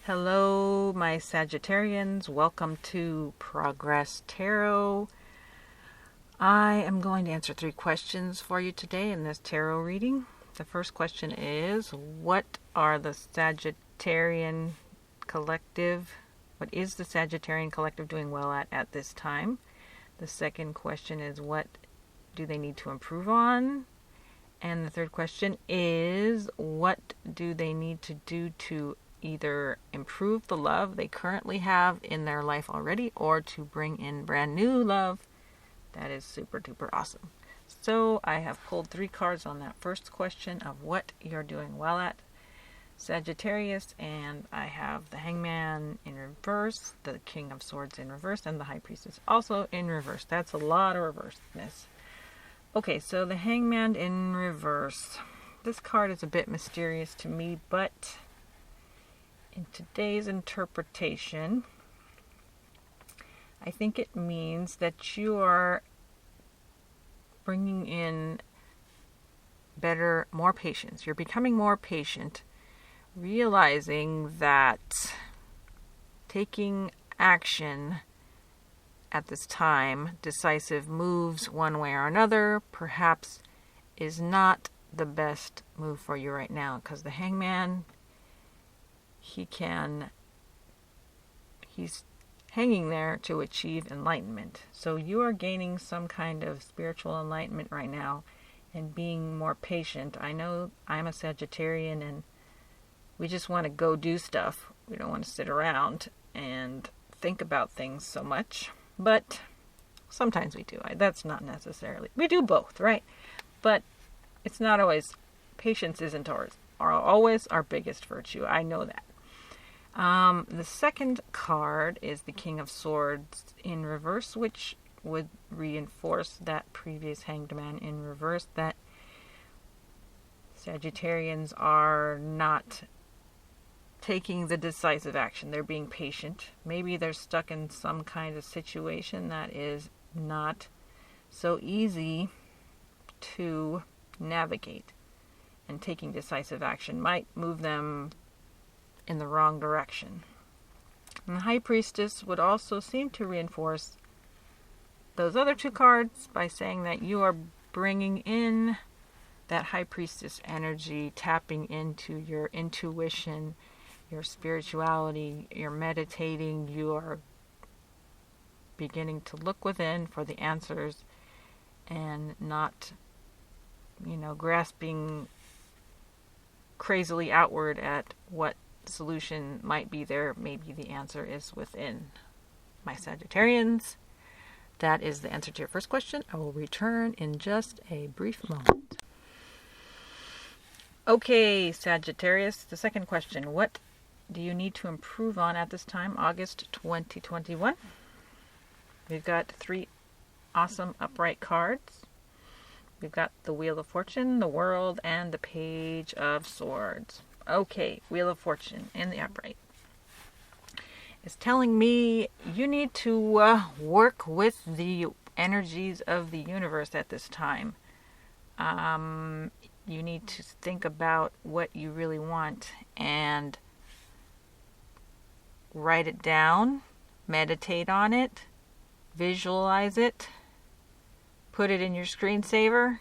Hello, my Sagittarians. Welcome to Progress Tarot. I am going to answer 3 questions for you today in this tarot reading. The first question is, what are the Sagittarian collective? What is the Sagittarian collective doing well at this time? The second question is, what do they need to improve on? And the third question is, what do they need to do to either improve the love they currently have in their life already or to bring in brand new love that is super duper awesome. So I have pulled 3 cards on that first question of what you're doing well at, Sagittarius, and I have the Hangman in reverse, the King of Swords in reverse, and the High Priestess also in reverse. That's a lot of reverseness. Okay, so the Hangman in reverse. This card is a bit mysterious to me, but in today's interpretation, I think it means that you are bringing in more patience. You're becoming more patient, realizing that taking action at this time, decisive moves one way or another, perhaps is not the best move for you right now, because the Hangman, he's hanging there to achieve enlightenment. So you are gaining some kind of spiritual enlightenment right now and being more patient. I know I'm a Sagittarian and we just want to go do stuff. We don't want to sit around and think about things so much. But sometimes we do. That's not necessarily. We do both, right? But it's not always. Patience isn't always our biggest virtue. I know that. The second card is the King of Swords in reverse, which would reinforce that previous Hanged Man in reverse, that Sagittarians are not taking the decisive action. They're being patient. Maybe they're stuck in some kind of situation that is not so easy to navigate. And taking decisive action might move them in the wrong direction. And the High Priestess would also seem to reinforce those other 2 cards by saying that you are bringing in that High Priestess energy, tapping into your intuition, your spirituality, you're meditating, you are beginning to look within for the answers and not, grasping crazily outward at what solution might be there. Maybe the answer is within. My Sagittarians, that is the answer to your first question. I will return in just a brief moment. Okay, Sagittarius, the second question. What do you need to improve on at this time, August 2021? We've got 3 awesome upright cards. We've got the Wheel of Fortune, the World, and the Page of Swords. Okay, Wheel of Fortune in the upright. It's telling me you need to work with the energies of the universe at this time. You need to think about what you really want and write it down, meditate on it, visualize it, put it in your screensaver,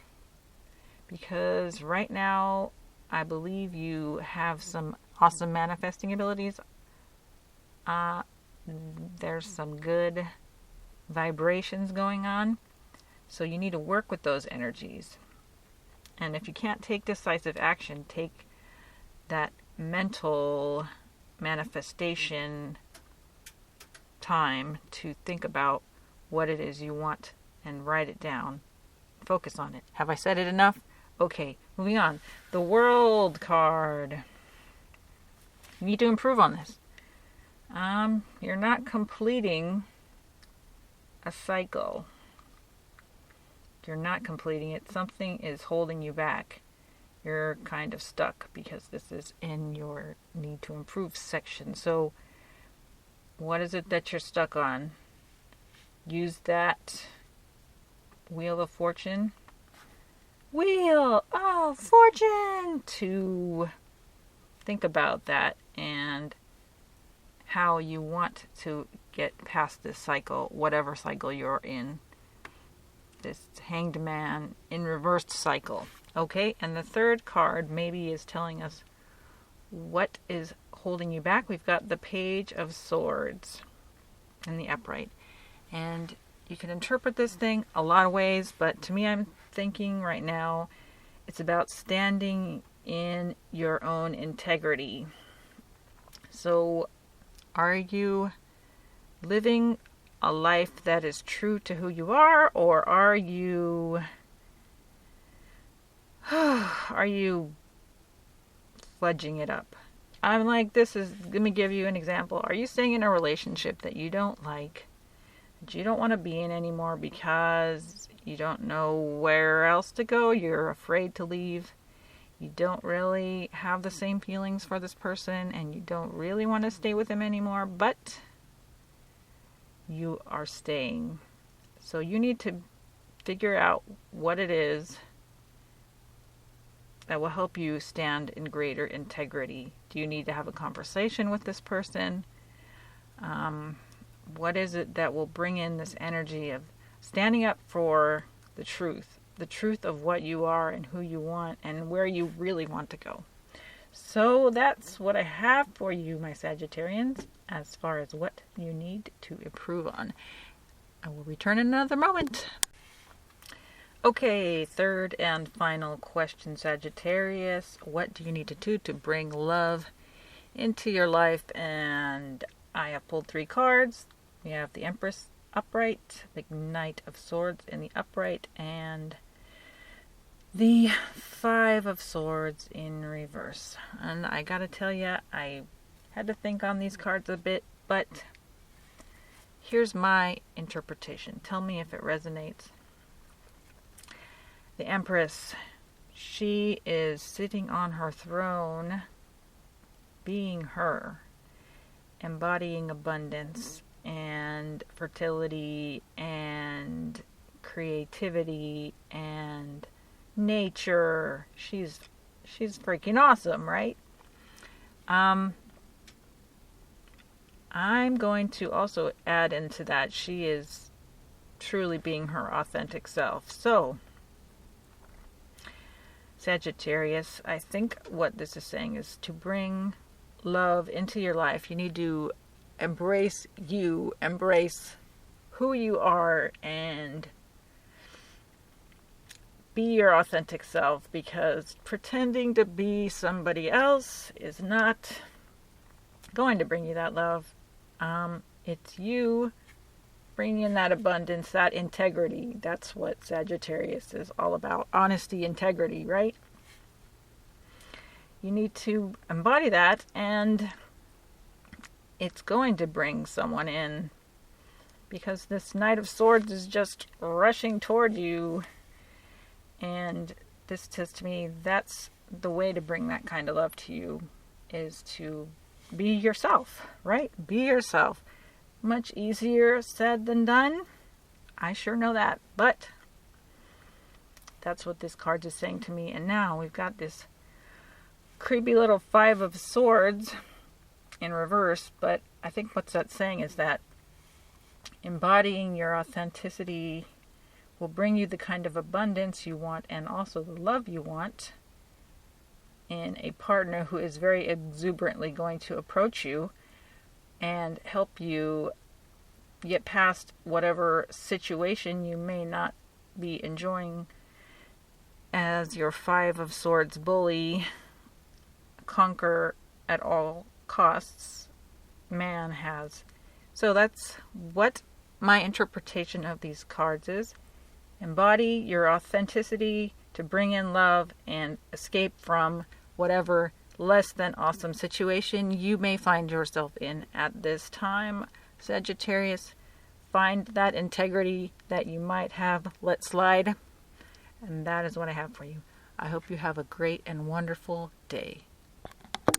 because right now I believe you have some awesome manifesting abilities. There's some good vibrations going on, so you need to work with those energies. And if you can't take decisive action, take that mental manifestation time to think about what it is you want and write it down. Focus on it. Have I said it enough? Okay, moving on. The World card. You need to improve on this. You're not completing a cycle. You're not completing it. Something is holding you back. You're kind of stuck because this is in your need to improve section. So what is it that you're stuck on? Use that Wheel of Fortune. Wheel of Fortune! To think about that and how you want to get past this cycle, whatever cycle you're in. This Hanged Man in reversed cycle. Okay, and the third card maybe is telling us what is holding you back. We've got the Page of Swords in the upright. And you can interpret this thing a lot of ways, but to me, I'm thinking right now it's about standing in your own integrity. So, are you living a life that is true to who you are, or are you fudging it up? I'm like, let me give you an example. Are you staying in a relationship that you don't like, that you don't want to be in anymore because you don't know where else to go, you're afraid to leave, you don't really have the same feelings for this person, and you don't really want to stay with them anymore, but you are staying? So you need to figure out what it is that will help you stand in greater integrity. Do you need to have a conversation with this person? What is it that will bring in this energy of standing up for the truth of what you are and who you want and where you really want to go? So that's what I have for you, my Sagittarians, as far as what you need to improve on. I will return in another moment. Okay, third and final question, Sagittarius. What do you need to do to bring love into your life? And I have pulled 3 cards. We have the Empress upright, the Knight of Swords in the upright, and the 5 of Swords in reverse. And I gotta tell you, I had to think on these cards a bit, but here's my interpretation. Tell me if it resonates. The Empress, she is sitting on her throne, being her, embodying abundance and fertility and creativity and nature. She's freaking awesome, right? I'm going to also add into that she is truly being her authentic self. So, Sagittarius, I think what this is saying is to bring love into your life, you need to embrace who you are, and be your authentic self, because pretending to be somebody else is not going to bring you that love. It's you bringing in that abundance, that integrity. That's what Sagittarius is all about. Honesty, integrity, right? You need to embody that, and it's going to bring someone in, because this Knight of Swords is just rushing toward you. And this says to me, that's the way to bring that kind of love to you, is to be yourself, right? Be yourself. Much easier said than done. I sure know that. But that's what this card is saying to me. And now we've got this creepy little 5 of Swords in reverse. But I think what's that saying is that embodying your authenticity will bring you the kind of abundance you want, and also the love you want, in a partner who is very exuberantly going to approach you and help you get past whatever situation you may not be enjoying as your 5 of Swords bully, conquer at all costs man has. So that's what my interpretation of these cards is. Embody your authenticity to bring in love and escape from whatever less than awesome situation you may find yourself in at this time. Sagittarius, find that integrity that you might have let slide. And that is what I have for you. I hope you have a great and wonderful day.